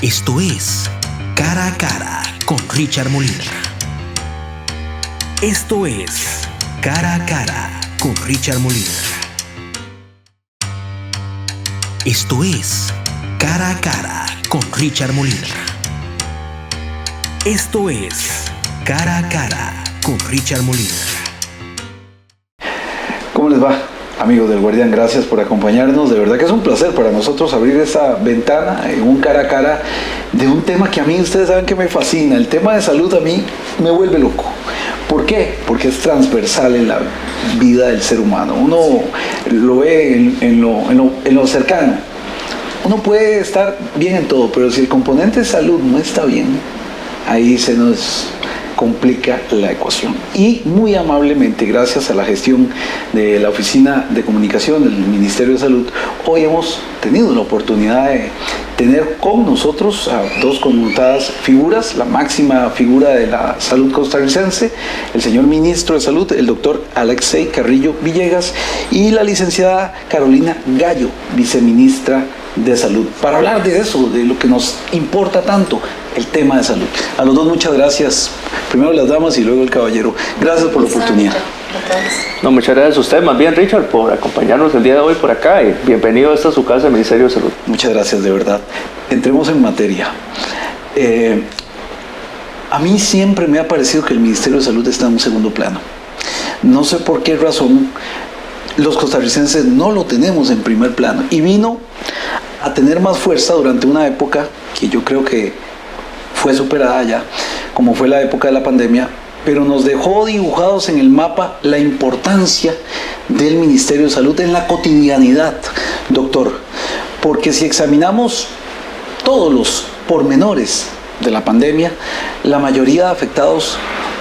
Esto es Cara a Cara con Richard Molina. Esto es Cara a Cara con Richard Molina. Esto es Cara a Cara con Richard Molina. Esto es Cara a Cara con Richard Molina. ¿Cómo les va, amigos del Guardián? Gracias por acompañarnos. De verdad que es un placer para nosotros abrir esta ventana en un cara a cara de un tema que a mí, ustedes saben que me fascina. El tema de salud a mí me vuelve loco. ¿Por qué? Porque es transversal en la vida del ser humano. Uno lo ve en lo cercano. Uno puede estar bien en todo, pero si el componente de salud no está bien, ahí se nos complica la ecuación. Y muy amablemente, gracias a la gestión de la Oficina de Comunicación del Ministerio de Salud, hoy hemos tenido la oportunidad de tener con nosotros a dos connotadas figuras, la máxima figura de la salud costarricense, el señor ministro de Salud, el doctor Alexei Carrillo Villegas, y la licenciada Carolina Gallo, viceministra de Salud, para hablar de eso, de lo que nos importa tanto, el tema de salud. A los dos muchas gracias, primero las damas y luego el caballero. Gracias por la oportunidad. No, muchas gracias a usted, más bien Richard, por acompañarnos el día de hoy por acá, y bienvenido a esta su casa, el Ministerio de Salud. Muchas gracias, de verdad. Entremos en materia. A mí siempre me ha parecido que el Ministerio de Salud está en un segundo plano. No sé por qué razón los costarricenses no lo tenemos en primer plano, y vino a tener más fuerza durante una época que yo creo que fue superada ya, como fue la época de la pandemia, pero nos dejó dibujados en el mapa la importancia del Ministerio de Salud en la cotidianidad, doctor, porque si examinamos todos los pormenores de la pandemia, la mayoría de afectados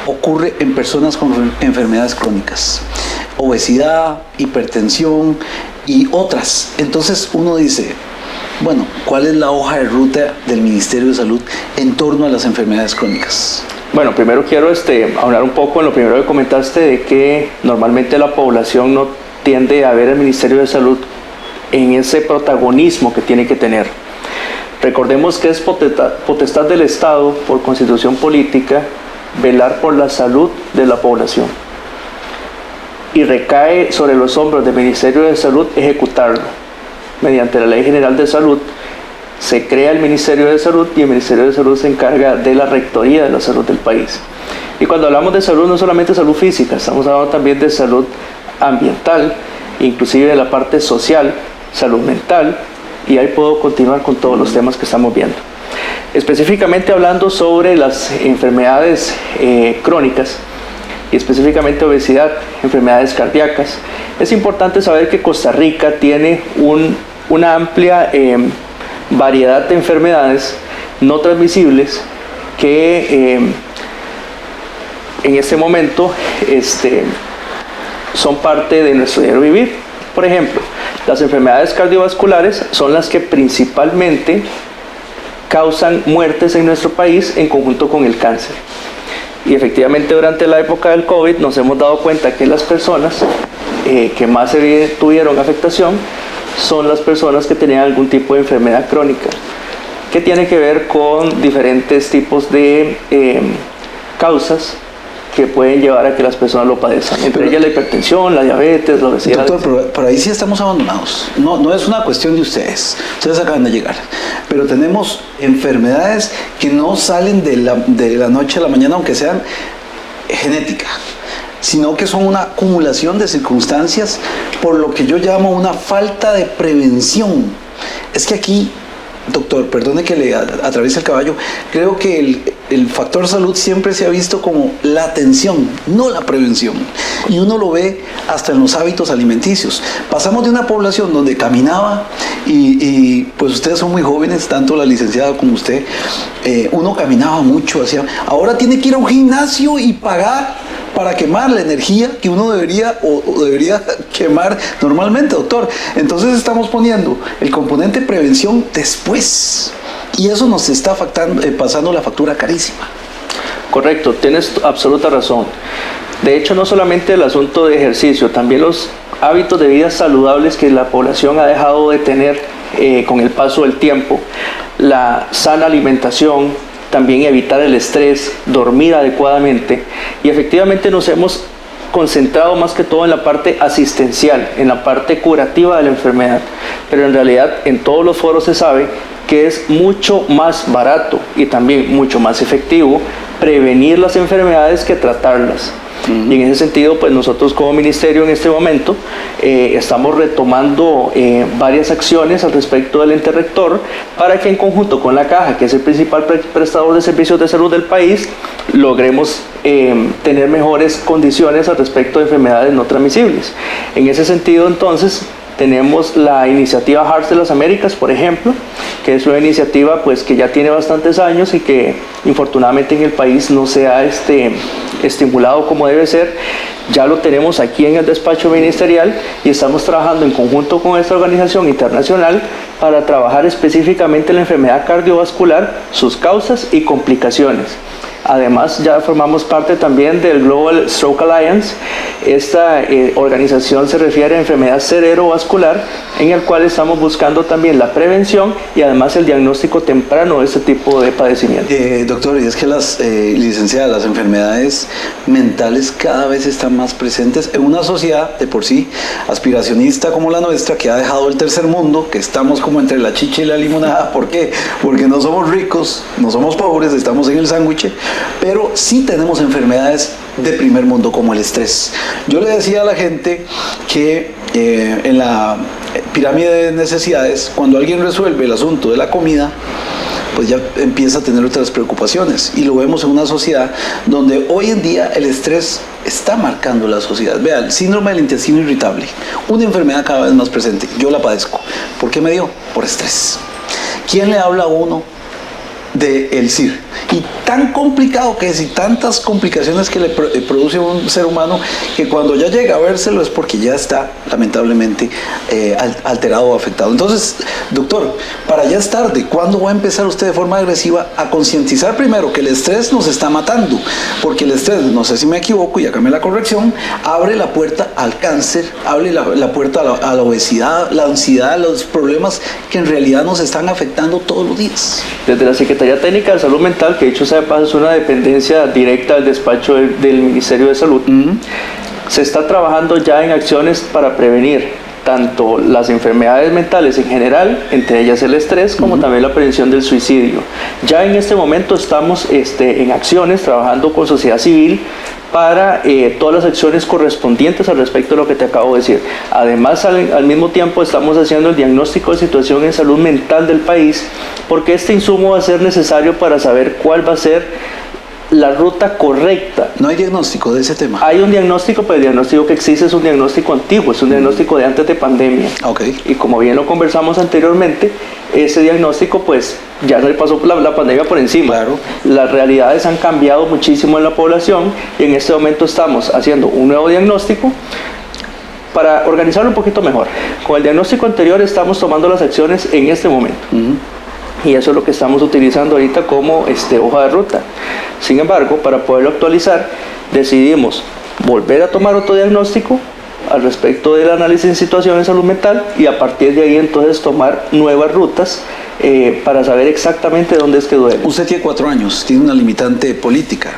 ocurre en personas con enfermedades crónicas, obesidad, hipertensión y otras. Entonces uno dice, bueno, ¿cuál es la hoja de ruta del Ministerio de Salud en torno a las enfermedades crónicas? Bueno, primero quiero hablar un poco en lo primero que comentaste, de que normalmente la población no tiende a ver al Ministerio de Salud en ese protagonismo que tiene que tener. Recordemos que es potestad del Estado, por constitución política, velar por la salud de la población. Y recae sobre los hombros del Ministerio de Salud ejecutarlo. Mediante la Ley General de Salud se crea el Ministerio de Salud, y el Ministerio de Salud se encarga de la rectoría de la salud del país. Y cuando hablamos de salud, no solamente salud física, estamos hablando también de salud ambiental, inclusive de la parte social, salud mental, y ahí puedo continuar con todos los temas que estamos viendo. Específicamente hablando sobre las enfermedades crónicas, y específicamente obesidad, enfermedades cardíacas, es importante saber que Costa Rica tiene una amplia variedad de enfermedades no transmisibles que en este momento son parte de nuestro diario vivir. Por ejemplo, las enfermedades cardiovasculares son las que principalmente causan muertes en nuestro país en conjunto con el cáncer. Y efectivamente durante la época del COVID nos hemos dado cuenta que las personas que más tuvieron afectación son las personas que tenían algún tipo de enfermedad crónica, que tiene que ver con diferentes tipos de causas que pueden llevar a que las personas lo padezcan, entre ellas la hipertensión, la diabetes, la obesidad. Doctor, pero ahí sí estamos abandonados. No es una cuestión de ustedes acaban de llegar, pero tenemos enfermedades que no salen de la noche a la mañana, aunque sean genética, sino que son una acumulación de circunstancias, por lo que yo llamo una falta de prevención. Es que aquí, doctor, perdone que le atraviese el caballo, creo que el factor salud siempre se ha visto como la atención, no la prevención. Y uno lo ve hasta en los hábitos alimenticios. Pasamos de una población donde caminaba, y pues ustedes son muy jóvenes, tanto la licenciada como usted, uno caminaba mucho, ahora tiene que ir a un gimnasio y pagar para quemar la energía que uno debería quemar normalmente, doctor. Entonces estamos poniendo el componente prevención después, y eso nos está pasando la factura carísima. Correcto, tienes absoluta razón. De hecho, no solamente el asunto de ejercicio, también los hábitos de vida saludables que la población ha dejado de tener con el paso del tiempo la sana alimentación, también evitar el estrés, dormir adecuadamente, y efectivamente nos hemos concentrado más que todo en la parte asistencial, en la parte curativa de la enfermedad, pero en realidad en todos los foros se sabe que es mucho más barato y también mucho más efectivo prevenir las enfermedades que tratarlas. Y en ese sentido, pues nosotros como ministerio en este momento estamos retomando varias acciones al respecto del ente rector para que en conjunto con la Caja, que es el principal prestador de servicios de salud del país, logremos tener mejores condiciones al respecto de enfermedades no transmisibles. En ese sentido, entonces, tenemos la iniciativa Hearts de las Américas, por ejemplo, que es una iniciativa pues, que ya tiene bastantes años y que infortunadamente en el país no se ha estimulado como debe ser. Ya lo tenemos aquí en el despacho ministerial y estamos trabajando en conjunto con esta organización internacional para trabajar específicamente la enfermedad cardiovascular, sus causas y complicaciones. Además, ya formamos parte también del Global Stroke Alliance. Esta organización se refiere a enfermedad cerebrovascular, en el cual estamos buscando también la prevención y además el diagnóstico temprano de este tipo de padecimientos. Doctor, y es que licenciada, las enfermedades mentales cada vez están más presentes en una sociedad de por sí aspiracionista como la nuestra, que ha dejado el tercer mundo, que estamos como entre la chicha y la limonada. ¿Por qué? Porque no somos ricos, no somos pobres, estamos en el sándwich, pero sí tenemos enfermedades de primer mundo como el estrés. Yo le decía a la gente que en la pirámide de necesidades, cuando alguien resuelve el asunto de la comida, pues ya empieza a tener otras preocupaciones, y lo vemos en una sociedad donde hoy en día el estrés está marcando la sociedad. Vea, el síndrome del intestino irritable, una enfermedad cada vez más presente. Yo la padezco. ¿Por qué me dio? Por estrés. ¿Quién le habla a uno del CIR? Y tan complicado que es, y tantas complicaciones que le produce a un ser humano, que cuando ya llega a vérselo es porque ya está lamentablemente alterado o afectado. Entonces, doctor, para ya es tarde, ¿cuándo va a empezar usted de forma agresiva a concientizar primero que el estrés nos está matando? Porque el estrés, no sé si me equivoco y acá me la corrección, abre la puerta al cáncer, abre la puerta a la obesidad, la ansiedad, los problemas que en realidad nos están afectando todos los días. Desde la Secretaría Técnica de Salud Mental, que dicho sea de paso es una dependencia directa del despacho del Ministerio de Salud, se está trabajando ya en acciones para prevenir tanto las enfermedades mentales en general, entre ellas el estrés, como también la prevención del suicidio. Ya en este momento estamos en acciones, trabajando con sociedad civil para todas las acciones correspondientes al respecto de lo que te acabo de decir. Además, al mismo tiempo estamos haciendo el diagnóstico de situación en salud mental del país, porque este insumo va a ser necesario para saber cuál va a ser la ruta correcta. ¿No hay diagnóstico de ese tema? Hay un diagnóstico, pero el diagnóstico que existe es un diagnóstico antiguo, es un diagnóstico de antes de pandemia. Okay. Y como bien lo conversamos anteriormente, ese diagnóstico pues ya se le pasó la pandemia por encima. Claro. Las realidades han cambiado muchísimo en la población y en este momento estamos haciendo un nuevo diagnóstico para organizarlo un poquito mejor. Con el diagnóstico anterior estamos tomando las acciones en este momento. Y eso es lo que estamos utilizando ahorita como hoja de ruta. Sin embargo, para poderlo actualizar, decidimos volver a tomar otro diagnóstico al respecto del análisis en situación de salud mental, y a partir de ahí entonces tomar nuevas rutas para saber exactamente dónde es que duele. Usted tiene 4 años, tiene una limitante política.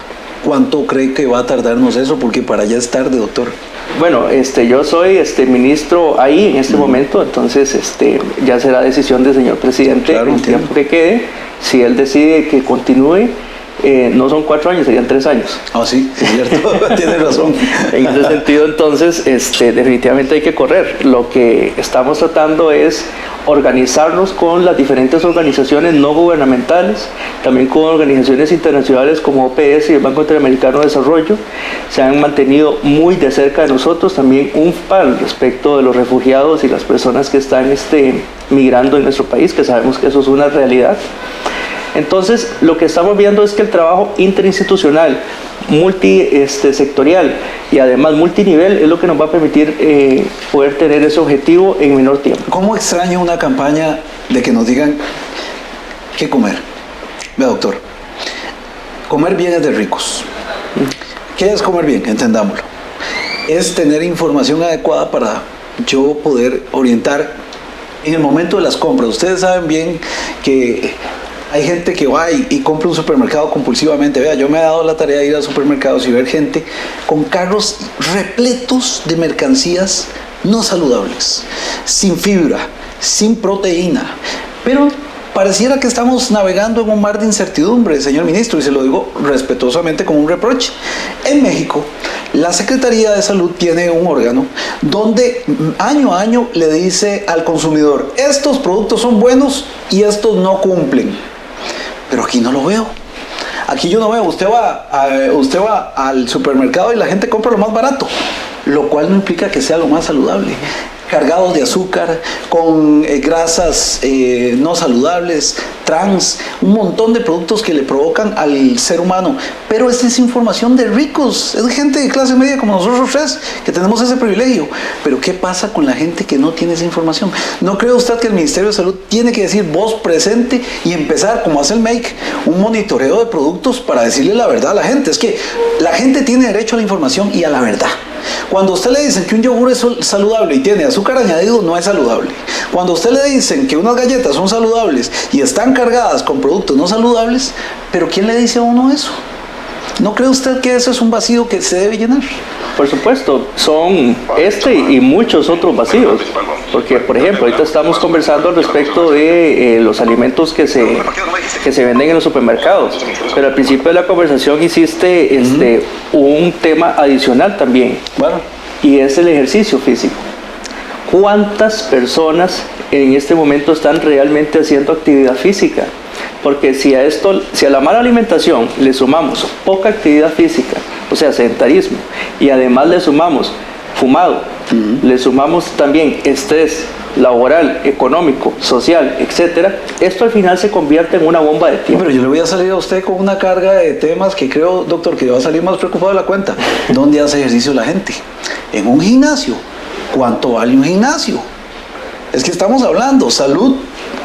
¿Cuánto cree que va a tardarnos eso? Porque para allá es tarde, doctor. Bueno, yo soy ministro ahí en este momento, entonces ya será decisión del señor presidente, claro, el tiempo que quede. Si él decide que continúe, no son 4 años, serían 3 años. Ah, sí, es cierto, tiene razón. En ese sentido, entonces, definitivamente hay que correr. Lo que estamos tratando es organizarnos con las diferentes organizaciones no gubernamentales, también con organizaciones internacionales como OPS y el Banco Interamericano de Desarrollo. Se han mantenido muy de cerca de nosotros, también UNFPA respecto de los refugiados y las personas que están migrando en nuestro país, que sabemos que eso es una realidad. Entonces, lo que estamos viendo es que el trabajo interinstitucional, multisectorial y además multinivel es lo que nos va a permitir poder tener ese objetivo en menor tiempo. ¿Cómo extraño una campaña de que nos digan qué comer? Vea, doctor, comer bien es de ricos. ¿Qué es comer bien? Entendámoslo. Es tener información adecuada para yo poder orientar en el momento de las compras. Ustedes saben bien que hay gente que va y compra un supermercado compulsivamente. Vea, yo me he dado la tarea de ir a supermercados y ver gente con carros repletos de mercancías no saludables, sin fibra, sin proteína, pero pareciera que estamos navegando en un mar de incertidumbre, señor ministro, y se lo digo respetuosamente como un reproche. En México, la Secretaría de Salud tiene un órgano donde año a año le dice al consumidor, estos productos son buenos y estos no cumplen. Pero aquí no lo veo. Aquí yo no veo. Usted va al supermercado y la gente compra lo más barato, lo cual no implica que sea lo más saludable. Cargados de azúcar, con grasas no saludables, trans, un montón de productos que le provocan al ser humano. Pero esta es información de ricos, es gente de clase media como nosotros tres, que tenemos ese privilegio. Pero ¿qué pasa con la gente que no tiene esa información? ¿No cree usted que el Ministerio de Salud tiene que decir voz presente y empezar, como hace el MEIC, un monitoreo de productos para decirle la verdad a la gente? Es que la gente tiene derecho a la información y a la verdad. Cuando a usted le dicen que un yogur es saludable y tiene azúcar añadido, no es saludable. Cuando a usted le dicen que unas galletas son saludables y están cargadas con productos no saludables, ¿pero quién le dice a uno eso? ¿No cree usted que eso es un vacío que se debe llenar? Por supuesto, son este y muchos otros vacíos. Porque, por ejemplo, ahorita estamos conversando al respecto de los alimentos que se venden en los supermercados. Pero al principio de la conversación hiciste un tema adicional también. Bueno. Y es el ejercicio físico. ¿Cuántas personas en este momento están realmente haciendo actividad física? Porque si a la mala alimentación le sumamos poca actividad física, o sea, sedentarismo, y además le sumamos fumado, le sumamos también estrés laboral, económico, social, etcétera, esto al final se convierte en una bomba de tiempo. Pero yo le voy a salir a usted con una carga de temas que creo, doctor, que va a salir más preocupado de la cuenta. ¿Dónde hace ejercicio la gente? En un gimnasio. ¿Cuánto vale un gimnasio? Es que estamos hablando salud,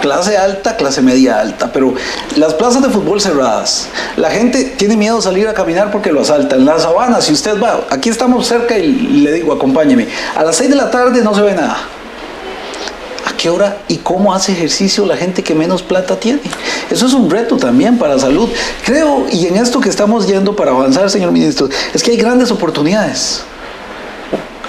clase alta, clase media alta, pero las plazas de fútbol cerradas, la gente tiene miedo de salir a caminar porque lo asaltan. Las sabanas, si usted va, aquí estamos cerca y le digo, acompáñeme, a las 6 de la tarde no se ve nada. ¿A qué hora y cómo hace ejercicio la gente que menos plata tiene? Eso es un reto también para salud. Creo, y en esto que estamos yendo para avanzar, señor ministro, es que hay grandes oportunidades.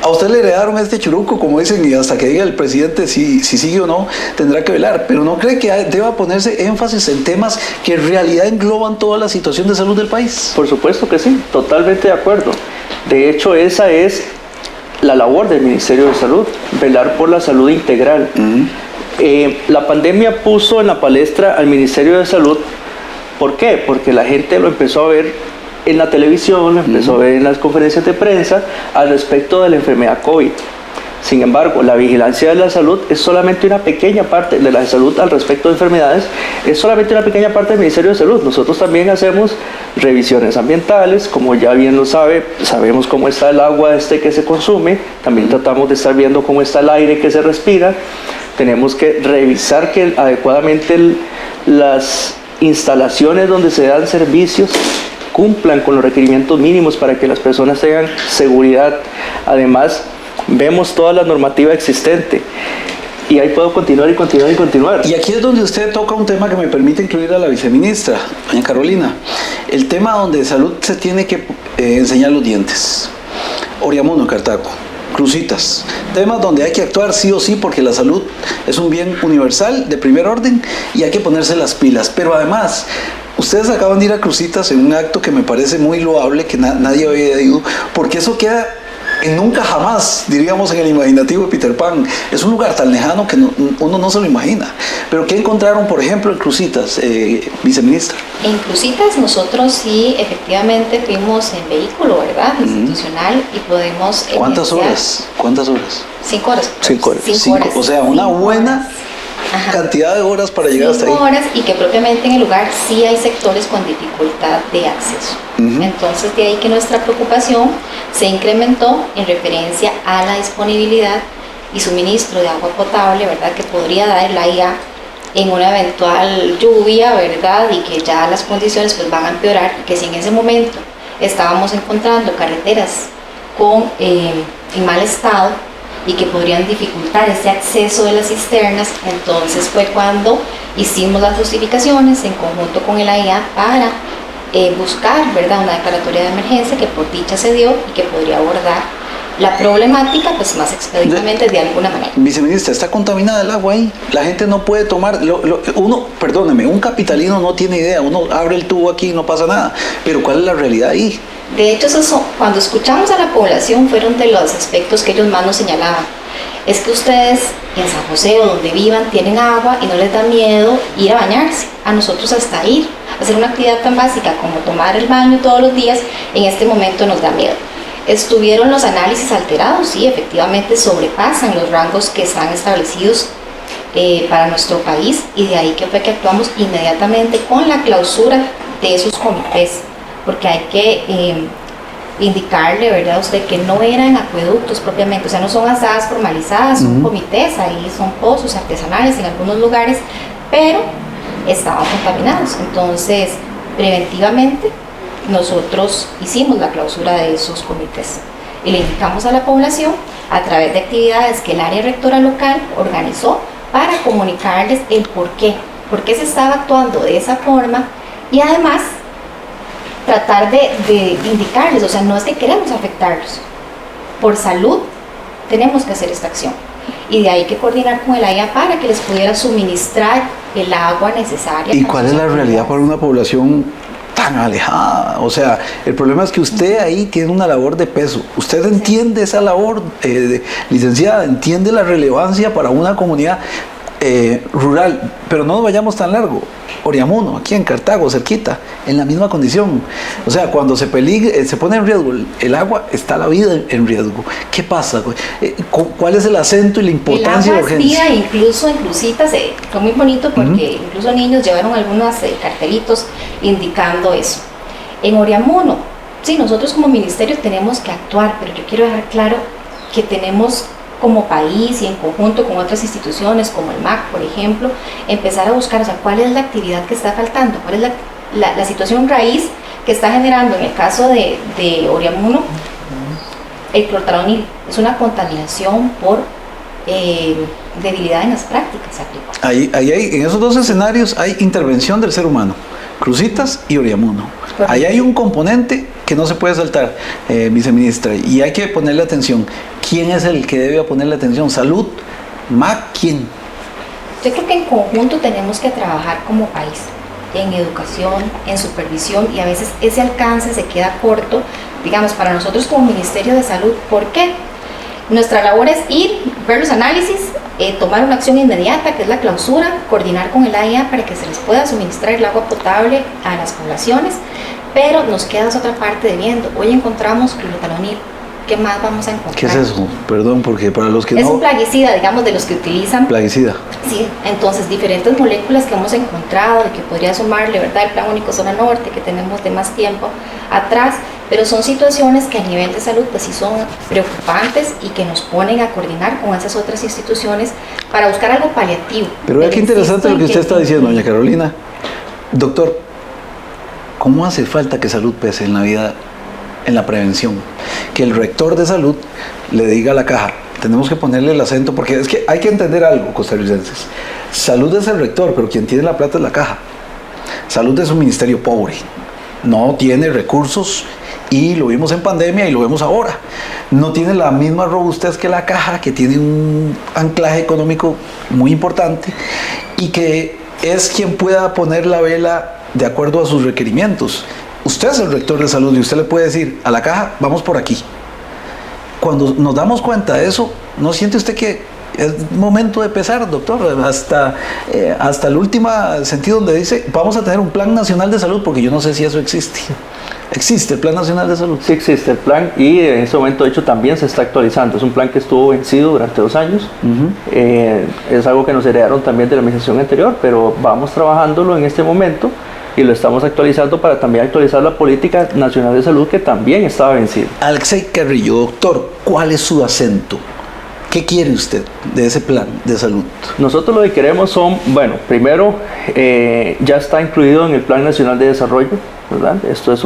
A usted le heredaron este churuco, como dicen, y hasta que diga el presidente si sigue o no, tendrá que velar. Pero ¿no cree que deba ponerse énfasis en temas que en realidad engloban toda la situación de salud del país? Por supuesto que sí, totalmente de acuerdo. De hecho, esa es la labor del Ministerio de Salud, velar por la salud integral. La pandemia puso en la palestra al Ministerio de Salud. ¿Por qué? Porque la gente lo empezó a ver en la televisión, empezó a ver en las conferencias de prensa al respecto de la enfermedad COVID. Sin embargo, la vigilancia de la salud es solamente una pequeña parte de la salud al respecto de enfermedades, es solamente una pequeña parte del Ministerio de Salud. Nosotros también hacemos revisiones ambientales, como ya bien lo sabe, sabemos cómo está el agua que se consume, también tratamos de estar viendo cómo está el aire que se respira, tenemos que revisar que adecuadamente las instalaciones donde se dan servicios cumplan con los requerimientos mínimos para que las personas tengan seguridad. Además, vemos toda la normativa existente y ahí puedo continuar y continuar y continuar. Y aquí es donde usted toca un tema que me permite incluir a la viceministra, doña Carolina. El tema donde salud se tiene que enseñar los dientes. Oriamuno, Cartago, Cruzitas. Temas donde hay que actuar sí o sí porque la salud es un bien universal de primer orden y hay que ponerse las pilas. Pero además, ustedes acaban de ir a Cruzitas en un acto que me parece muy loable, que nadie había ido, porque eso queda en nunca jamás, diríamos en el imaginativo de Peter Pan. Es un lugar tan lejano que uno no se lo imagina. Pero ¿qué encontraron, por ejemplo, en Cruzitas, viceministra? En Cruzitas nosotros sí, efectivamente, fuimos en vehículo, ¿verdad? Institucional, y podemos... ¿Cuántas horas? 5 horas. 5 horas. 5 horas. O sea, una buena cantidad de horas para llegar hasta ahí. 5 horas, y que propiamente en el lugar sí hay sectores con dificultad de acceso. Entonces, de ahí que nuestra preocupación se incrementó en referencia a la disponibilidad y suministro de agua potable, ¿verdad? Que podría dar el AIA en una eventual lluvia, ¿verdad? Y que ya las condiciones pues van a empeorar, que si en ese momento estábamos encontrando carreteras en mal estado y que podrían dificultar ese acceso de las cisternas, entonces fue cuando Hicimos las justificaciones en conjunto con el AIA para buscar, ¿verdad?, una declaratoria de emergencia que por dicha se dio y que podría abordar la problemática pues más expeditamente de alguna manera. Viceministra, está contaminada el agua ahí. La gente no puede tomar. Perdóneme, un capitalino no tiene idea. Uno abre el tubo aquí y no pasa nada. Pero ¿cuál es la realidad ahí? De hecho, cuando escuchamos a la población, fueron de los aspectos que ellos más nos señalaban. Es que ustedes en San José o donde vivan tienen agua y no les da miedo ir a bañarse. A nosotros hasta ir a hacer una actividad tan básica como tomar el baño todos los días, en este momento nos da miedo. ¿Estuvieron los análisis alterados? Sí, efectivamente sobrepasan los rangos que están establecidos para nuestro país, y de ahí que fue que actuamos inmediatamente con la clausura de esos comités, porque hay que indicarle, ¿verdad?, a usted que no eran acueductos propiamente, o sea, no son asadas formalizadas, son comités, ahí son pozos artesanales en algunos lugares, pero estaban contaminados. Entonces, preventivamente, nosotros hicimos la clausura de esos comités y le indicamos a la población a través de actividades que el área rectora local organizó para comunicarles el por qué se estaba actuando de esa forma, y además tratar de indicarles, o sea, no es que queremos afectarlos, por salud tenemos que hacer esta acción, y de ahí que coordinar con el AIA para que les pudiera suministrar el agua necesaria. ¿Y cuál es la realidad para una población tan alejada? O sea, el problema es que usted ahí tiene una labor de peso. Usted entiende esa labor, licenciada, entiende la relevancia para una comunidad rural, pero no nos vayamos tan largo. Oriamuno, aquí en Cartago, cerquita, en la misma condición. O sea, cuando se pone en riesgo el agua, está la vida en riesgo. ¿Qué pasa? ¿Cuál es el acento y la importancia de urgencia? El agua es vida, incluso en Cruzitas, fue muy bonito porque incluso niños llevaron algunos cartelitos indicando eso. En Oriamuno, sí, nosotros como ministerio tenemos que actuar, pero yo quiero dejar claro que tenemos como país y en conjunto con otras instituciones como el MAC, por ejemplo, empezar a buscar, o sea, cuál es la actividad que está faltando, cuál es la situación raíz que está generando, en el caso de Oriamuno, el clortalonil. Es una contaminación por debilidad en las prácticas agrícolas. Ahí, en esos dos escenarios hay intervención del ser humano, Cruzitas y Oriamuno. Ahí hay un componente que no se puede saltar, viceministra, y hay que ponerle atención. ¿Quién es el que debe ponerle atención? ¿Salud? ¿MAC? ¿Quién? Yo creo que en conjunto tenemos que trabajar como país, en educación, en supervisión, y a veces ese alcance se queda corto, digamos, para nosotros como Ministerio de Salud. ¿Por qué? Nuestra labor es ir, ver los análisis, tomar una acción inmediata, que es la clausura, coordinar con el AIA para que se les pueda suministrar el agua potable a las poblaciones, pero nos queda otra parte de viendo. Hoy encontramos clortalonil. ¿Qué más vamos a encontrar? ¿Qué es eso? Perdón, porque para los que no... Es un plaguicida, digamos, de los que utilizan... Plaguicida. Sí, entonces diferentes moléculas que hemos encontrado y que podría sumarle, ¿verdad?, el Plan Único Zona Norte, que tenemos de más tiempo atrás, pero son situaciones que a nivel de salud pues sí son preocupantes y que nos ponen a coordinar con esas otras instituciones para buscar algo paliativo. Pero vea qué interesante lo que usted está diciendo, doña Carolina. Doctor, ¿cómo hace falta que salud pese en la vida, en la prevención? Que el rector de salud le diga a la caja, tenemos que ponerle el acento, porque es que hay que entender algo, costarricenses. Salud es el rector, pero quien tiene la plata es la caja. Salud es un ministerio pobre, no tiene recursos, y lo vimos en pandemia y lo vemos ahora. No tiene la misma robustez que la caja, que tiene un anclaje económico muy importante y que es quien pueda poner la vela de acuerdo a sus requerimientos. Usted es el rector de salud y usted le puede decir a la caja, vamos por aquí. Cuando nos damos cuenta de eso, ¿no siente usted que es momento de pesar, doctor? Hasta el último sentido donde dice, vamos a tener un plan nacional de salud, porque yo no sé si eso existe. ¿Existe el Plan Nacional de Salud? Sí existe el plan, y en este momento de hecho también se está actualizando. Es un plan que estuvo vencido durante 2 años. Es algo que nos heredaron también de la administración anterior, pero vamos trabajándolo en este momento y lo estamos actualizando para también actualizar la Política Nacional de Salud, que también estaba vencida. Alexei Carrillo, doctor, ¿cuál es su acento? ¿Qué quiere usted de ese plan de salud? Nosotros lo que queremos son, bueno, primero ya está incluido en el Plan Nacional de Desarrollo, ¿verdad? Esto es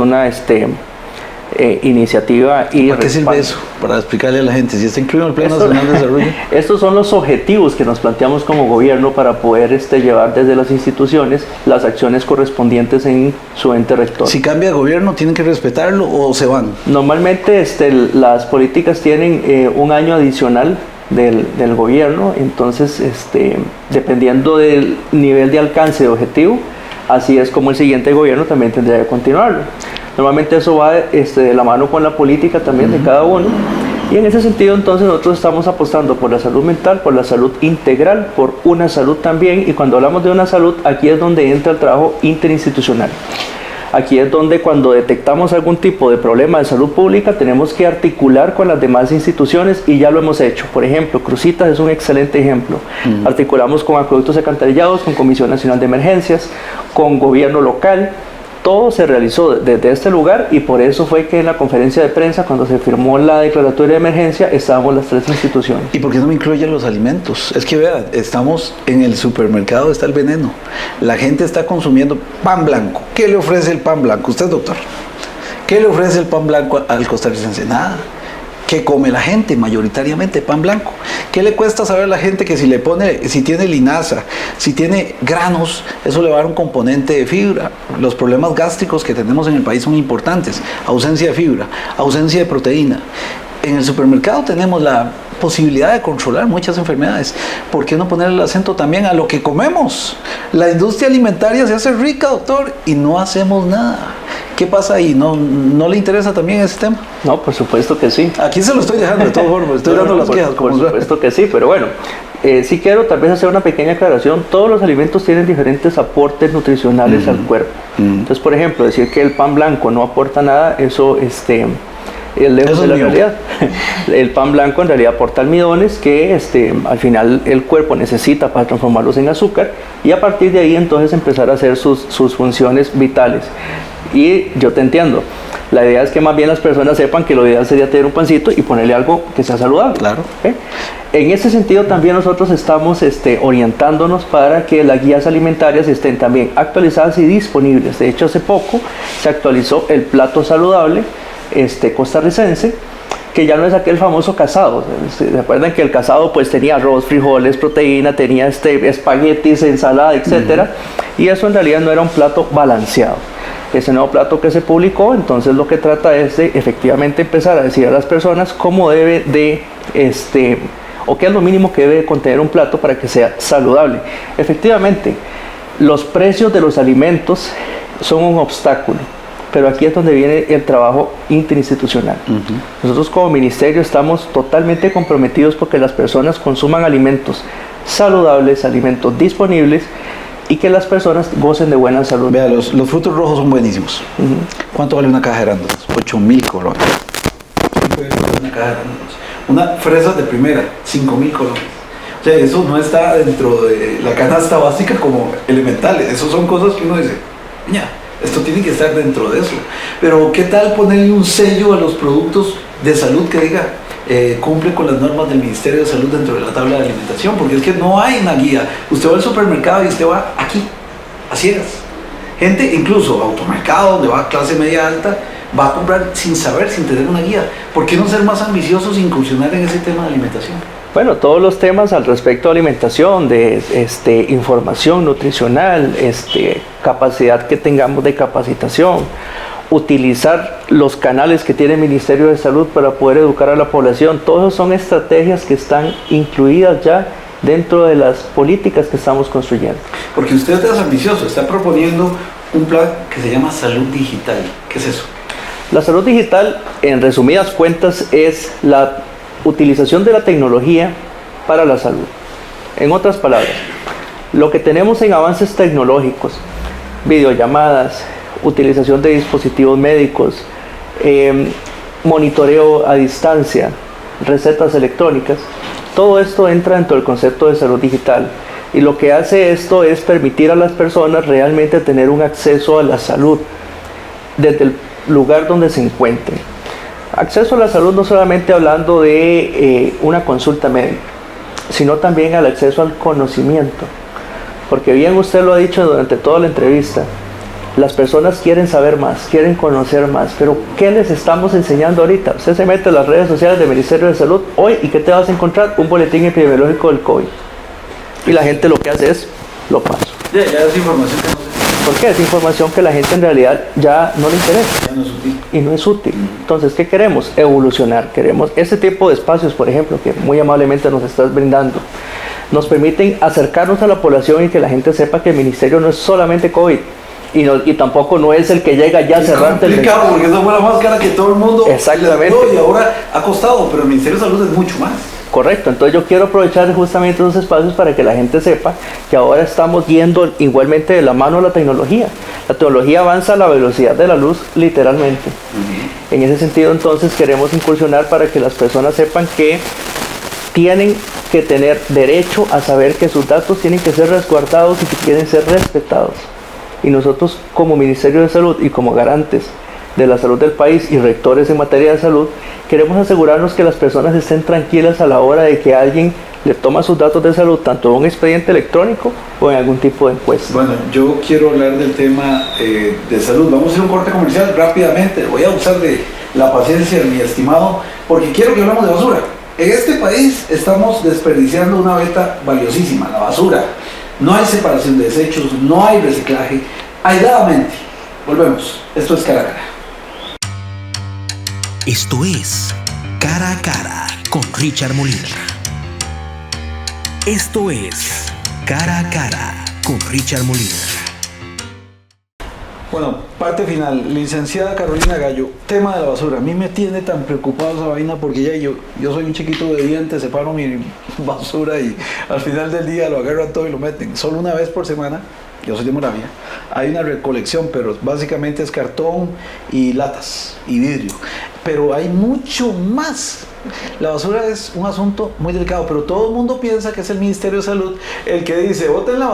iniciativa y ¿Para qué sirve eso? Para explicarle a la gente, si está incluido en el Plan Nacional de Desarrollo. Estos son los objetivos que nos planteamos como gobierno para poder llevar desde las instituciones las acciones correspondientes en su ente rector. Si cambia de gobierno, ¿tienen que respetarlo o se van? Normalmente las políticas tienen un año adicional del gobierno, entonces dependiendo del nivel de alcance de objetivo, así es como el siguiente gobierno también tendría que continuarlo. Normalmente eso va de la mano con la política también de cada uno, y en ese sentido entonces nosotros estamos apostando por la salud mental, por la salud integral, por una salud también, y cuando hablamos de una salud, aquí es donde entra el trabajo interinstitucional. Aquí es donde cuando detectamos algún tipo de problema de salud pública tenemos que articular con las demás instituciones, y ya lo hemos hecho. Por ejemplo, Cruzitas es un excelente ejemplo. Articulamos con acueductos alcantarillados, con Comisión Nacional de Emergencias, con gobierno local. Todo se realizó desde este lugar, y por eso fue que en la conferencia de prensa, cuando se firmó la declaratoria de emergencia, estábamos las tres instituciones. ¿Y por qué no me incluyen los alimentos? Es que vea, estamos en el supermercado, está el veneno. La gente está consumiendo pan blanco. ¿Qué le ofrece el pan blanco? Usted, doctor, ¿qué le ofrece el pan blanco al costarricense? Nada. ¿Qué come la gente? Mayoritariamente pan blanco. ¿Qué le cuesta saber a la gente que si tiene linaza, si tiene granos, eso le va a dar un componente de fibra? Los problemas gástricos que tenemos en el país son importantes. Ausencia de fibra, ausencia de proteína. En el supermercado tenemos la posibilidad de controlar muchas enfermedades. ¿Por qué no poner el acento también a lo que comemos? La industria alimentaria se hace rica, doctor, y no hacemos nada. ¿Qué pasa ahí? ¿No le interesa también ese tema? No, por supuesto que sí. Aquí se lo estoy dejando de todas formas, estoy dando las quejas. Por supuesto que sí, pero bueno, sí quiero tal vez hacer una pequeña aclaración. Todos los alimentos tienen diferentes aportes nutricionales al cuerpo. Entonces, por ejemplo, decir que el pan blanco no aporta nada, eso es lejos de la realidad. El pan blanco en realidad aporta almidones que al final el cuerpo necesita para transformarlos en azúcar, y a partir de ahí entonces empezar a hacer sus funciones vitales. Y yo te entiendo, la idea es que más bien las personas sepan que lo ideal sería tener un pancito y ponerle algo que sea saludable. Claro. ¿Okay? En ese sentido también nosotros estamos orientándonos para que las guías alimentarias estén también actualizadas y disponibles. De hecho, hace poco se actualizó el plato saludable costarricense, que ya no es aquel famoso casado. ¿Se acuerdan que el casado pues tenía arroz, frijoles, proteína, tenía espaguetis, ensalada, etcétera? Y eso en realidad no era un plato balanceado. Ese nuevo plato que se publicó, entonces lo que trata es de efectivamente empezar a decir a las personas cómo debe de, o qué es lo mínimo que debe contener un plato para que sea saludable. Efectivamente, los precios de los alimentos son un obstáculo, pero aquí es donde viene el trabajo interinstitucional. Nosotros como ministerio estamos totalmente comprometidos porque las personas consuman alimentos saludables, alimentos disponibles, y que las personas gocen de buena salud. Vea, los frutos rojos son buenísimos. ¿Cuánto vale una caja de arándanos? 8.000 colones. Una caja de arándanos. Una fresa de primera, 5.000 colones. O sea, eso no está dentro de la canasta básica como elementales. Eso son cosas que uno dice, mira, esto tiene que estar dentro de eso. Pero ¿qué tal ponerle un sello a los productos de salud que diga cumple con las normas del Ministerio de Salud dentro de la tabla de alimentación? Porque es que no hay una guía. Usted va al supermercado y usted va aquí, a ciegas. Gente, incluso automercado, donde va a clase media alta, va a comprar sin saber, sin tener una guía. ¿Por qué no ser más ambiciosos e incursionar en ese tema de alimentación? Bueno, todos los temas al respecto de alimentación, de información nutricional, capacidad que tengamos de capacitación, utilizar los canales que tiene el Ministerio de Salud para poder educar a la población, todas son estrategias que están incluidas ya dentro de las políticas que estamos construyendo. Porque usted es ambicioso, está proponiendo un plan que se llama Salud Digital. ¿Qué es eso? La salud digital, en resumidas cuentas, es la utilización de la tecnología para la salud. En otras palabras, lo que tenemos en avances tecnológicos, videollamadas, utilización de dispositivos médicos, monitoreo a distancia, recetas electrónicas, todo esto entra dentro del concepto de salud digital. Y lo que hace esto es permitir a las personas realmente tener un acceso a la salud desde el lugar donde se encuentren. Acceso a la salud no solamente hablando de una consulta médica, sino también al acceso al conocimiento. Porque bien usted lo ha dicho durante toda la entrevista, Las personas quieren saber más, quieren conocer más, pero ¿qué les estamos enseñando ahorita? Usted se mete a las redes sociales del Ministerio de Salud hoy y ¿qué te vas a encontrar? Un boletín epidemiológico del COVID. Y la gente lo que hace es, lo paso. Ya es información que no sé. ¿Por qué? Es información que la gente en realidad ya no le interesa. Ya no es útil. Y no es útil. Entonces, ¿qué queremos? Evolucionar. Queremos ese tipo de espacios, por ejemplo, que muy amablemente nos estás brindando. Nos permiten acercarnos a la población y que la gente sepa que el ministerio no es solamente COVID. Y tampoco no es el que llega ya a cerrarte el... Es complicado porque esa fue la más cara que todo el mundo... Exactamente. Y ahora ha costado, pero el Ministerio de Salud es mucho más. Correcto, entonces yo quiero aprovechar justamente esos espacios para que la gente sepa que ahora estamos yendo igualmente de la mano a la tecnología. La tecnología avanza a la velocidad de la luz, literalmente. En ese sentido, entonces, queremos incursionar para que las personas sepan que tienen que tener derecho a saber que sus datos tienen que ser resguardados y que quieren ser respetados. Y nosotros, como Ministerio de Salud y como garantes de la salud del país y rectores en materia de salud, queremos asegurarnos que las personas estén tranquilas a la hora de que alguien le toma sus datos de salud, tanto en un expediente electrónico o en algún tipo de encuesta. Bueno, yo quiero hablar del tema de salud. Vamos a hacer un corte comercial rápidamente. Voy a usar de la paciencia de mi estimado, porque quiero que hablemos de basura. En este país estamos desperdiciando una beta valiosísima, la basura. No hay separación de desechos, no hay reciclaje. Aisladamente. Volvemos. Esto es Cara a Cara. Esto es Cara a Cara con Richard Molina. Esto es Cara a Cara con Richard Molina. Bueno, parte final. Licenciada Carolina Gallo, tema de la basura. A mí me tiene tan preocupado esa vaina porque ya yo soy un chiquito de dientes, separo mi basura y al final del día lo agarran todo y lo meten. Solo una vez por semana. Yo soy de Moravia, hay una recolección, pero básicamente es cartón y latas y vidrio, pero hay mucho más. La basura es un asunto muy delicado, pero todo el mundo piensa que es el Ministerio de Salud el que dice, boten la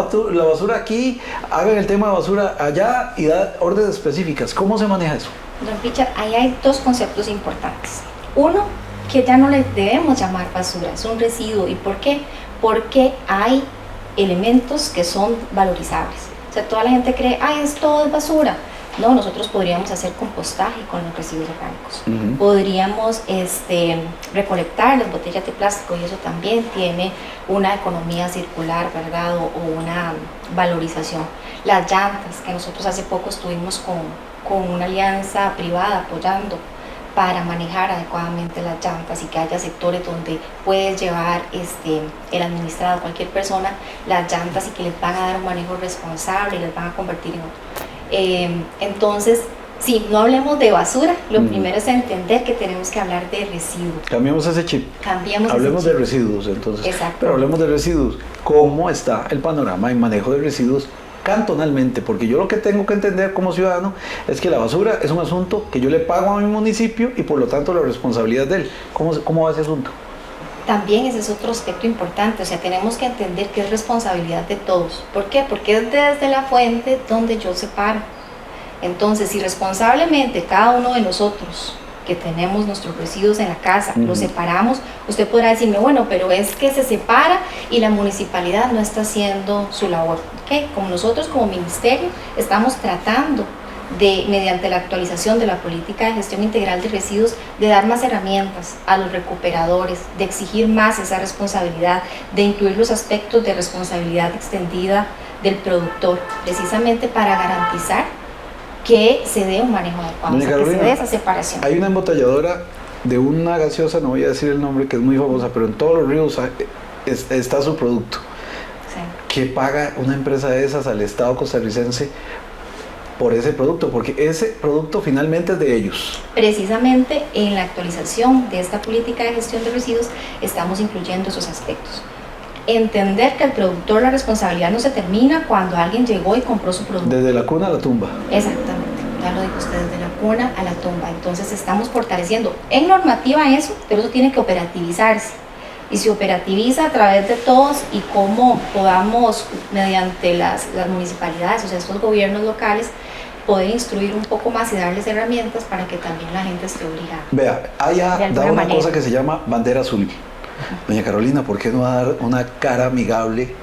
basura aquí, hagan el tema de basura allá y da órdenes específicas. ¿Cómo se maneja eso? Don Richard, ahí hay dos conceptos importantes. Uno, que ya no le debemos llamar basura, es un residuo. ¿Y por qué? Porque hay elementos que son valorizables. O sea, toda la gente cree, esto es basura. No, nosotros podríamos hacer compostaje con los residuos orgánicos. Podríamos recolectar las botellas de plástico y eso también tiene una economía circular, ¿verdad? O una valorización. Las llantas, que nosotros hace poco estuvimos con una alianza privada apoyando para manejar adecuadamente las llantas y que haya sectores donde puedes llevar el administrado, cualquier persona, las llantas y que les van a dar un manejo responsable y les van a convertir en otro. Entonces, sí, no hablemos de basura, lo primero es entender que tenemos que hablar de residuos. Cambiemos ese chip. Hablemos de residuos entonces. Exacto. Pero hablemos de residuos. ¿Cómo está el panorama en manejo de residuos cantonalmente? Porque yo lo que tengo que entender como ciudadano es que la basura es un asunto que yo le pago a mi municipio y por lo tanto la responsabilidad de él. ¿Cómo va ese asunto? También ese es otro aspecto importante, o sea, tenemos que entender que es responsabilidad de todos. ¿Por qué? Porque es desde la fuente donde yo separo. Entonces, si responsablemente cada uno de nosotros que tenemos nuestros residuos en la casa, los separamos, usted podrá decirme, bueno, pero es que se separa y la municipalidad no está haciendo su labor. ¿Okay? Como nosotros como ministerio estamos tratando de, mediante la actualización de la política de gestión integral de residuos, de dar más herramientas a los recuperadores, de exigir más esa responsabilidad, de incluir los aspectos de responsabilidad extendida del productor, precisamente para garantizar que se dé un manejo adecuado, o sea, que se dé esa separación. Hay una embotelladora de una gaseosa, no voy a decir el nombre, que es muy famosa, pero en todos los ríos está su producto. Sí. ¿Qué paga una empresa de esas al Estado costarricense por ese producto? Porque ese producto finalmente es de ellos. Precisamente en la actualización de esta política de gestión de residuos estamos incluyendo esos aspectos. Entender que el productor, la responsabilidad no se termina cuando alguien llegó y compró su producto. Desde la cuna a la tumba. Exactamente, ya lo dijo usted, desde la cuna a la tumba. Entonces estamos fortaleciendo en normativa eso, pero eso tiene que operativizarse. Y se operativiza a través de todos y cómo podamos, mediante las municipalidades, o sea, estos gobiernos locales, poder instruir un poco más y darles herramientas para que también la gente esté obligada. Vea, haya dado una cosa que se llama bandera azul. Doña Carolina, ¿por qué no dar una cara amigable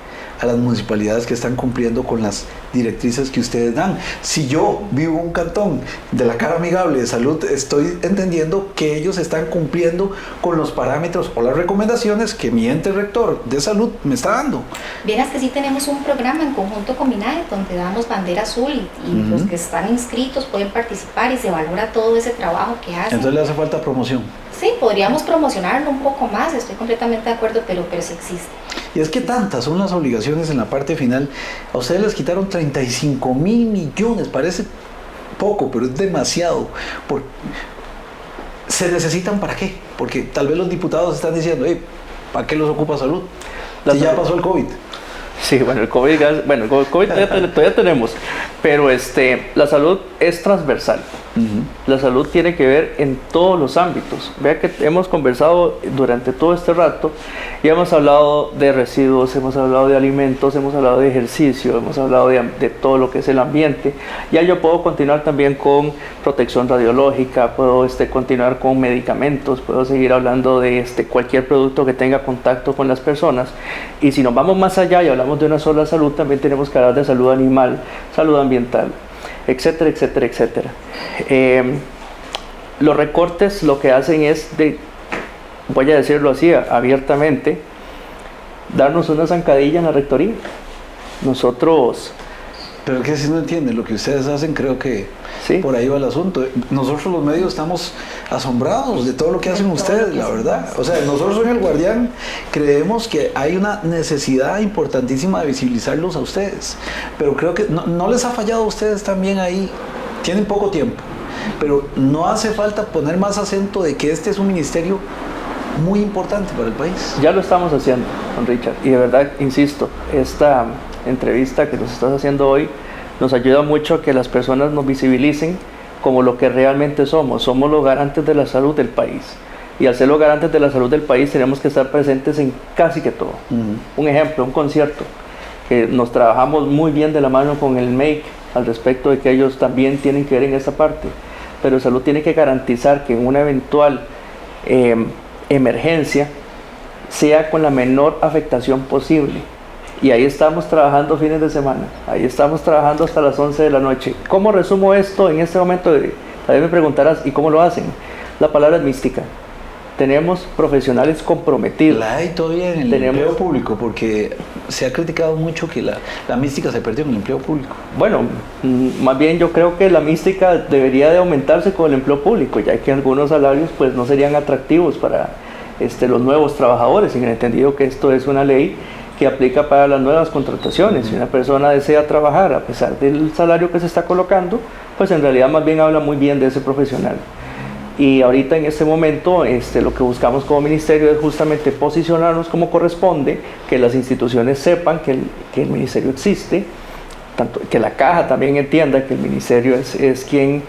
a las municipalidades que están cumpliendo con las directrices que ustedes dan. Si yo vivo en un cantón de la cara amigable de salud, estoy entendiendo que ellos están cumpliendo con los parámetros o las recomendaciones que mi ente rector de salud me está dando. Vieras que sí tenemos un programa en conjunto con MINAE donde damos bandera azul y los que están inscritos pueden participar y se valora todo ese trabajo que hacen. Entonces le hace falta promoción. Sí, podríamos promocionarlo un poco más, estoy completamente de acuerdo, pero sí existe. Y es que tantas son las obligaciones en la parte final. A ustedes les quitaron 35,000 millones, parece poco, pero es demasiado. ¿Se necesitan para qué? Porque tal vez los diputados están diciendo, ¿para qué los ocupa salud? Si ya pasó el COVID. Sí, bueno, el COVID, todavía tenemos, pero la salud es transversal. La salud tiene que ver en todos los ámbitos. Vea que hemos conversado durante todo este rato y hemos hablado de residuos, hemos hablado de alimentos, hemos hablado de ejercicio, hemos hablado de todo lo que es el ambiente. Ya yo puedo continuar también con protección radiológica, puedo continuar con medicamentos, puedo seguir hablando de cualquier producto que tenga contacto con las personas. Y si nos vamos más allá y hablamos de una sola salud, también tenemos que hablar de salud animal, salud ambiental, etcétera, etcétera, etcétera. Los recortes lo que hacen es, voy a decirlo así abiertamente, darnos una zancadilla en la rectoría. Nosotros... Pero que si no entienden lo que ustedes hacen, creo que sí, por ahí va el asunto. Nosotros los medios estamos asombrados de todo lo que hacen ustedes, la verdad. O sea, nosotros en El Guardián creemos que hay una necesidad importantísima de visibilizarlos a ustedes. Pero creo que no les ha fallado a ustedes también ahí. Tienen poco tiempo, pero no hace falta poner más acento de que este es un ministerio muy importante para el país. Ya lo estamos haciendo, don Richard, y de verdad, insisto, esta entrevista que nos estás haciendo hoy nos ayuda mucho a que las personas nos visibilicen como lo que realmente somos. Somos los garantes de la salud del país, y al ser los garantes de la salud del país tenemos que estar presentes en casi que todo. Un ejemplo, un concierto, que nos trabajamos muy bien de la mano con el MEIC al respecto de que ellos también tienen que ver en esa parte, pero salud tiene que garantizar que en una eventual emergencia sea con la menor afectación posible, y ahí estamos trabajando fines de semana, ahí estamos trabajando hasta las 11 de la noche. ¿Cómo resumo esto en este momento? Tal vez me preguntarás, ¿y cómo lo hacen? La palabra es mística. Tenemos profesionales comprometidos. La hay todavía en el empleo público, porque se ha criticado mucho que la mística se perdió en el empleo público. Bueno, más bien yo creo que la mística debería de aumentarse con el empleo público, ya que algunos salarios pues no serían atractivos para los nuevos trabajadores, en el entendido que esto es una ley que aplica para las nuevas contrataciones. Si una persona desea trabajar a pesar del salario que se está colocando, pues en realidad más bien habla muy bien de ese profesional. Y ahorita en este momento lo que buscamos como ministerio es justamente posicionarnos como corresponde, que las instituciones sepan que el ministerio existe, tanto que la caja también entienda que el ministerio es quien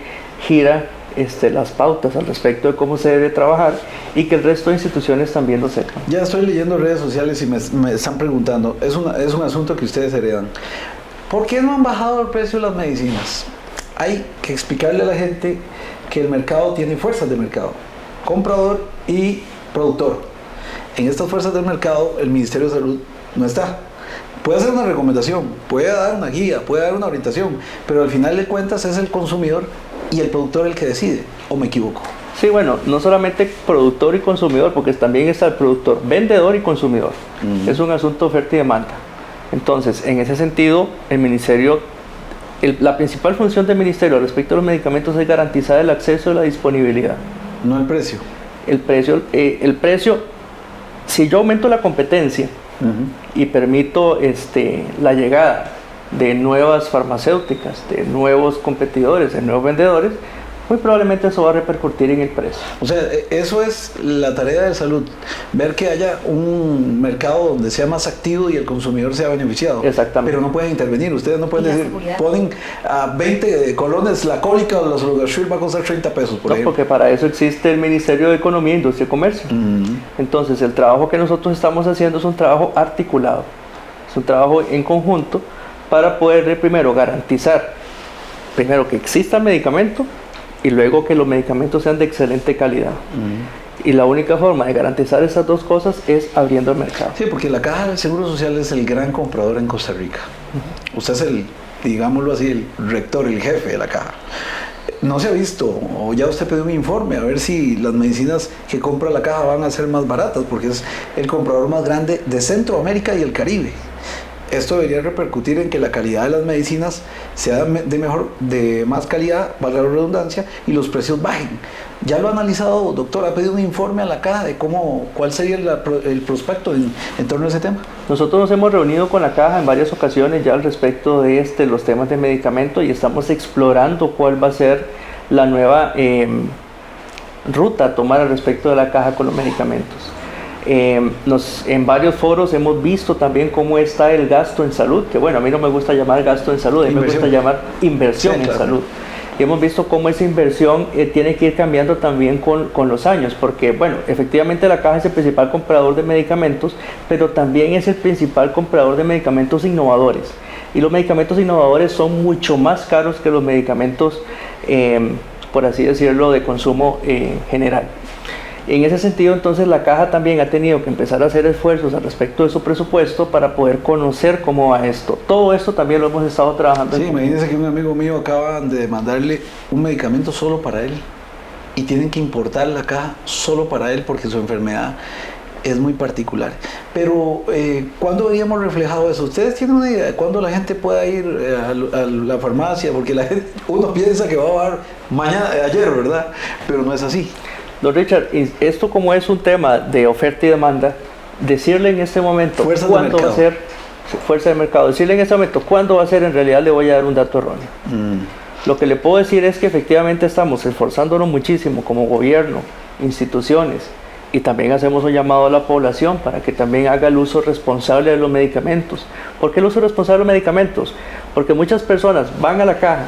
gira las pautas al respecto de cómo se debe trabajar, y que el resto de instituciones también lo sepan. Ya estoy leyendo redes sociales y me están preguntando, es un asunto que ustedes heredan. ¿Por qué no han bajado el precio de las medicinas? Hay que explicarle a la gente que el mercado tiene fuerzas de mercado, comprador y productor. En estas fuerzas del mercado el Ministerio de Salud no está. Puede hacer una recomendación, puede dar una guía, puede dar una orientación, pero al final de cuentas es el consumidor y el productor el que decide, ¿o me equivoco? Sí, bueno, no solamente productor y consumidor, porque también está el productor, vendedor y consumidor. Es un asunto de oferta y demanda. Entonces, en ese sentido, el ministerio, la principal función del ministerio respecto a los medicamentos es garantizar el acceso y la disponibilidad. No el precio. El precio, si yo aumento la competencia y permito la llegada de nuevas farmacéuticas, de nuevos competidores, de nuevos vendedores, muy probablemente eso va a repercutir en el precio. O sea, eso es la tarea de salud, ver que haya un mercado donde sea más activo y el consumidor sea beneficiado. Exactamente. Pero no pueden intervenir, ustedes no pueden decir, ponen a 20 colones la cólica o la Solgastil va a costar 30 pesos, por ejemplo. Porque para eso existe el Ministerio de Economía, Industria y Comercio. Entonces, el trabajo que nosotros estamos haciendo es un trabajo articulado, es un trabajo en conjunto para poder primero garantizar, que exista el medicamento, y luego que los medicamentos sean de excelente calidad. y la única forma de garantizar esas dos cosas es abriendo el mercado. Sí, porque la Caja del Seguro Social es el gran comprador en Costa Rica. Usted es el, digámoslo así, el rector, el jefe de la Caja. No se ha visto, o ya usted pidió un informe a ver si las medicinas que compra la Caja van a ser más baratas, porque es el comprador más grande de Centroamérica y el Caribe. Esto debería repercutir en que la calidad de las medicinas sea de más calidad, valga la redundancia, y los precios bajen. ¿Ya lo ha analizado, doctor? ¿Ha pedido un informe a la Caja de cuál sería el prospecto en torno a ese tema? Nosotros nos hemos reunido con la Caja en varias ocasiones ya al respecto de los temas de medicamento, y estamos explorando cuál va a ser la nueva ruta a tomar al respecto de la Caja con los medicamentos. En varios foros hemos visto también cómo está el gasto en salud, que bueno, a mí no me gusta llamar gasto en salud, a mí me gusta llamar inversión en salud. Y hemos visto cómo esa inversión tiene que ir cambiando también con los años, porque bueno, efectivamente la Caja es el principal comprador de medicamentos, pero también es el principal comprador de medicamentos innovadores. Y los medicamentos innovadores son mucho más caros que los medicamentos, por así decirlo, de consumo general. En ese sentido, entonces, la Caja también ha tenido que empezar a hacer esfuerzos al respecto de su presupuesto para poder conocer cómo va esto. Todo esto también lo hemos estado trabajando. Sí, imagínense que un amigo mío acaban de mandarle un medicamento solo para él y tienen que importar la Caja solo para él porque su enfermedad es muy particular. Pero, ¿cuándo habíamos reflejado eso? ¿Ustedes tienen una idea de cuándo la gente pueda ir a la farmacia? Porque uno piensa que va a dar ayer, ¿verdad? Pero no es así. Don Richard, esto como es un tema de oferta y demanda, decirle en este momento cuándo va a ser fuerza de mercado, decirle en este momento cuándo va a ser, en realidad le voy a dar un dato erróneo. Lo que le puedo decir es que efectivamente estamos esforzándonos muchísimo como gobierno, instituciones, y también hacemos un llamado a la población para que también haga el uso responsable de los medicamentos. ¿Por qué el uso responsable de los medicamentos? Porque muchas personas van a la Caja,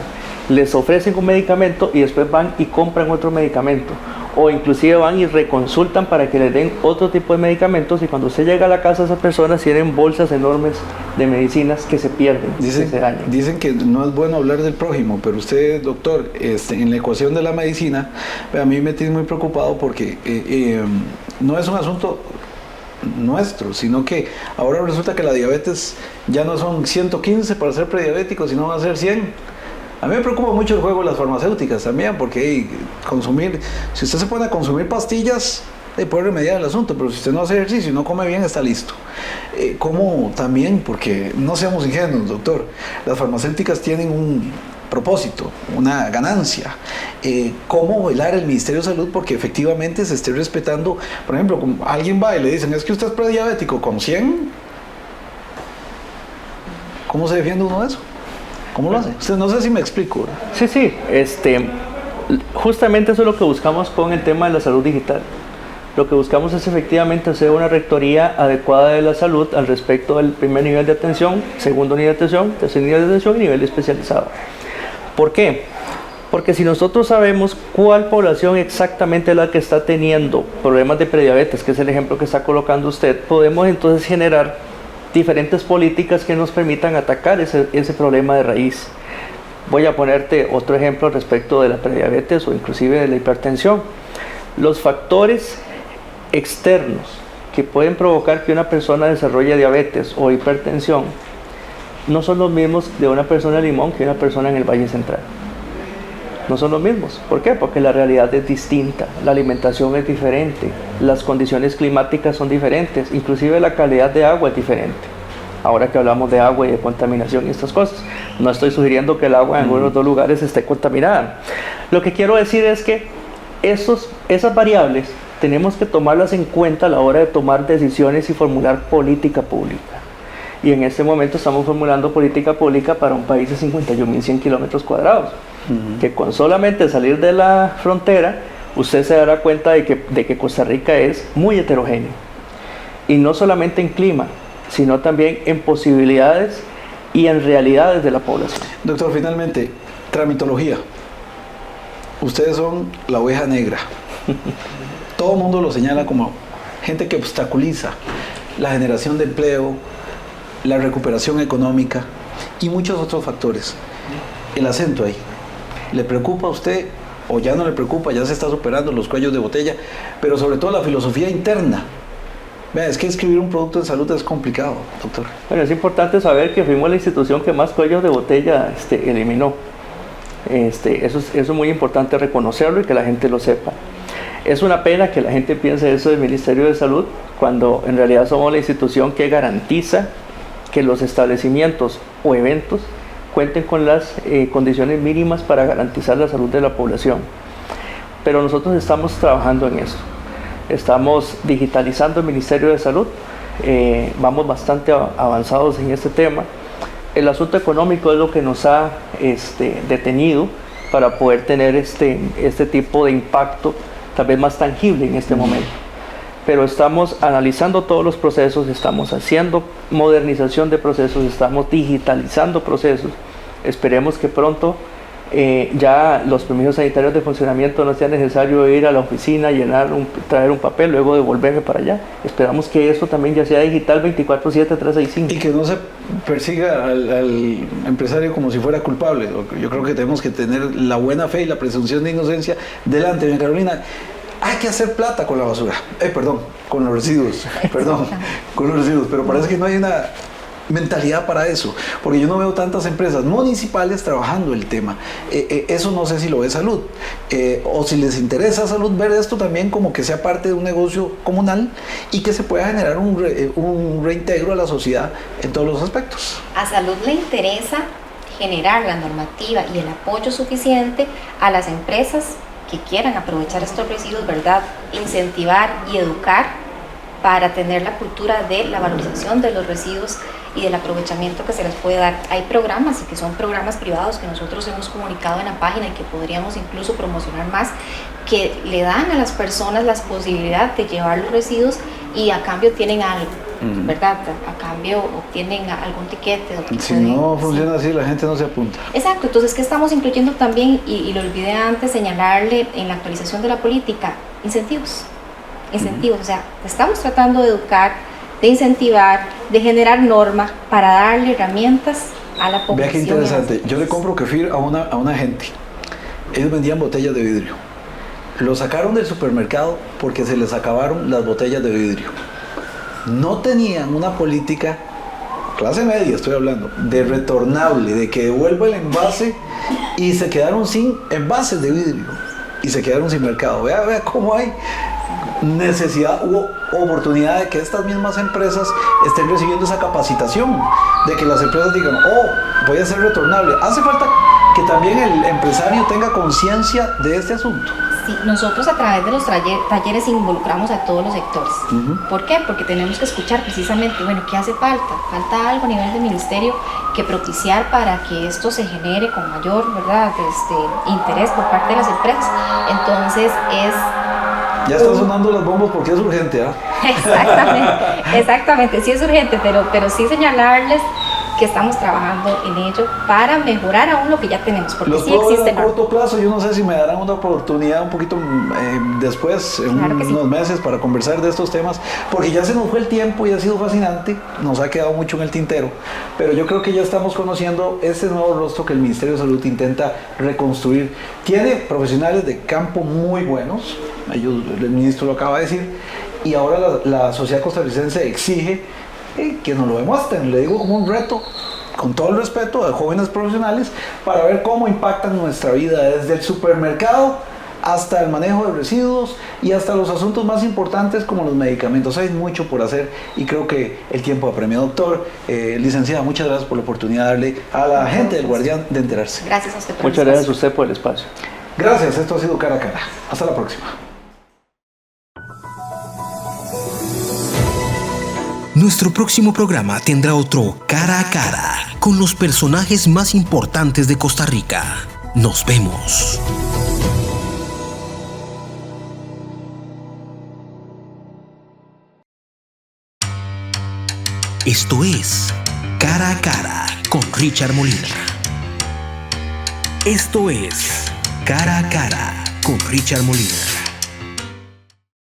les ofrecen un medicamento y después van y compran otro medicamento, o inclusive van y reconsultan para que les den otro tipo de medicamentos, y cuando usted llega a la casa, esas personas tienen bolsas enormes de medicinas que se pierden, que se dañan. Dicen que no es bueno hablar del prójimo, pero usted, doctor, en la ecuación de la medicina, a mí me tiene muy preocupado porque no es un asunto nuestro, sino que ahora resulta que la diabetes ya no son 115 para ser prediabético, sino van a ser 100. A mí me preocupa mucho el juego de las farmacéuticas también, porque si usted se pone a consumir pastillas, puede remediar el asunto, pero si usted no hace ejercicio y no come bien, está listo. ¿Cómo también? Porque no seamos ingenuos, doctor, las farmacéuticas tienen un propósito, una ganancia. ¿Cómo velar el Ministerio de Salud porque efectivamente se esté respetando? Por ejemplo, alguien va y le dicen, es que usted es prediabético con 100. ¿Cómo se defiende uno de eso? ¿Cómo lo hace? Usted, no sé si me explico. Sí, justamente eso es lo que buscamos con el tema de la salud digital. Lo que buscamos es efectivamente hacer una rectoría adecuada de la salud al respecto del primer nivel de atención, segundo nivel de atención, tercer nivel de atención y nivel especializado. ¿Por qué? Porque si nosotros sabemos cuál población exactamente es la que está teniendo problemas de prediabetes, que es el ejemplo que está colocando usted, podemos entonces generar diferentes políticas que nos permitan atacar ese problema de raíz. Voy a ponerte otro ejemplo respecto de la prediabetes o inclusive de la hipertensión. Los factores externos que pueden provocar que una persona desarrolle diabetes o hipertensión no son los mismos de una persona en Limón que una persona en el Valle Central. No son los mismos. ¿Por qué? Porque la realidad es distinta, la alimentación es diferente, las condiciones climáticas son diferentes, inclusive la calidad de agua es diferente. Ahora que hablamos de agua y de contaminación y estas cosas, no estoy sugiriendo que el agua en algunos de los dos lugares esté contaminada. Lo que quiero decir es que esas variables tenemos que tomarlas en cuenta a la hora de tomar decisiones y formular política pública. Y en este momento estamos formulando política pública para un país de 51.100 kilómetros cuadrados, que con solamente salir de la frontera, usted se dará cuenta de que Costa Rica es muy heterogéneo. Y no solamente en clima, sino también en posibilidades y en realidades de la población. Doctor, finalmente, tramitología. Ustedes son la oveja negra. Todo el mundo lo señala como gente que obstaculiza la generación de empleo, la recuperación económica y muchos otros factores. El acento ahí. ¿Le preocupa a usted o ya no le preocupa, ya se está superando los cuellos de botella, pero sobre todo la filosofía interna. Vea, es que escribir un producto en salud es complicado, doctor. Bueno, es importante saber que fuimos la institución que más cuellos de botella eliminó. Eso es muy importante reconocerlo y que la gente lo sepa. Es una pena que la gente piense eso del Ministerio de Salud, cuando en realidad somos la institución que garantiza que los establecimientos o eventos cuenten con las condiciones mínimas para garantizar la salud de la población. Pero nosotros estamos trabajando en eso. Estamos digitalizando el Ministerio de Salud, vamos bastante avanzados en este tema. El asunto económico es lo que nos ha detenido para poder tener este tipo de impacto tal vez más tangible en este momento. Pero estamos analizando todos los procesos, estamos haciendo modernización de procesos, estamos digitalizando procesos. Esperemos que pronto ya los permisos sanitarios de funcionamiento no sea necesario ir a la oficina, traer un papel, luego devolverme para allá. Esperamos que eso también ya sea digital 24/7, 365. Y que no se persiga al empresario como si fuera culpable. Yo creo que tenemos que tener la buena fe y la presunción de inocencia delante. Doña Carolina, hay que hacer plata con la basura. Con los residuos. Con los residuos. Pero parece que no hay una mentalidad para eso, porque yo no veo tantas empresas municipales trabajando el tema. Eso no sé si lo ve salud, o si les interesa salud, ver esto también como que sea parte de un negocio comunal y que se pueda generar un reintegro a la sociedad en todos los aspectos. A salud le interesa generar la normativa y el apoyo suficiente a las empresas que quieran aprovechar estos residuos, ¿verdad? Incentivar y educar para tener la cultura de la valorización de los residuos y del aprovechamiento que se les puede dar. Hay programas, y que son programas privados que nosotros hemos comunicado en la página y que podríamos incluso promocionar más, que le dan a las personas la posibilidad de llevar los residuos y a cambio tienen algo, ¿verdad? A cambio obtienen algún tiquete. Si no funciona así, la gente no se apunta. Exacto, entonces, ¿qué estamos incluyendo también? Y lo olvidé antes señalarle en la actualización de la política: incentivos. O sea, estamos tratando de educar, de incentivar, de generar normas para darle herramientas a la población. Vea qué interesante. Yo le compro kefir a una gente. Ellos vendían botellas de vidrio. Lo sacaron del supermercado porque se les acabaron las botellas de vidrio. No tenían una política, clase media estoy hablando, de retornable, de que devuelva el envase, y se quedaron sin envases de vidrio y se quedaron sin mercado. Vea cómo hay necesidad u oportunidad de que estas mismas empresas estén recibiendo esa capacitación, de que las empresas digan: voy a ser retornable. Hace falta que también el empresario tenga conciencia de este asunto. Sí, nosotros a través de los talleres involucramos a todos los sectores. ¿Por qué? Porque tenemos que escuchar precisamente, bueno, ¿qué hace falta? Falta algo a nivel del ministerio que propiciar para que esto se genere con mayor, ¿verdad?, interés por parte de las empresas. Entonces ya están sonando las bombas porque es urgente, ¿ah? Exactamente, sí es urgente, pero sí señalarles que estamos trabajando en ello para mejorar aún lo que ya tenemos, porque los sí existe. A corto plazo, yo no sé si me darán una oportunidad un poquito después, en unos meses, para conversar de estos temas, porque ya se nos fue el tiempo y ha sido fascinante, nos ha quedado mucho en el tintero, pero yo creo que ya estamos conociendo este nuevo rostro que el Ministerio de Salud intenta reconstruir. Tiene profesionales de campo muy buenos, el ministro lo acaba de decir, y ahora la sociedad costarricense exige que nos lo demuestren. Le digo como un reto, con todo el respeto, de jóvenes profesionales, para ver cómo impactan nuestra vida, desde el supermercado hasta el manejo de residuos y hasta los asuntos más importantes como los medicamentos. Hay mucho por hacer y creo que el tiempo apremia. Doctor, licenciada, muchas gracias por la oportunidad de darle a la gente del Guardián de enterarse. Gracias a usted por Muchas gracias a usted por el espacio. Gracias, esto ha sido Cara a Cara. Hasta la próxima. Nuestro próximo programa tendrá otro Cara a Cara con los personajes más importantes de Costa Rica. Nos vemos. Esto es Cara a Cara con Richard Molina. Esto es Cara a Cara con Richard Molina.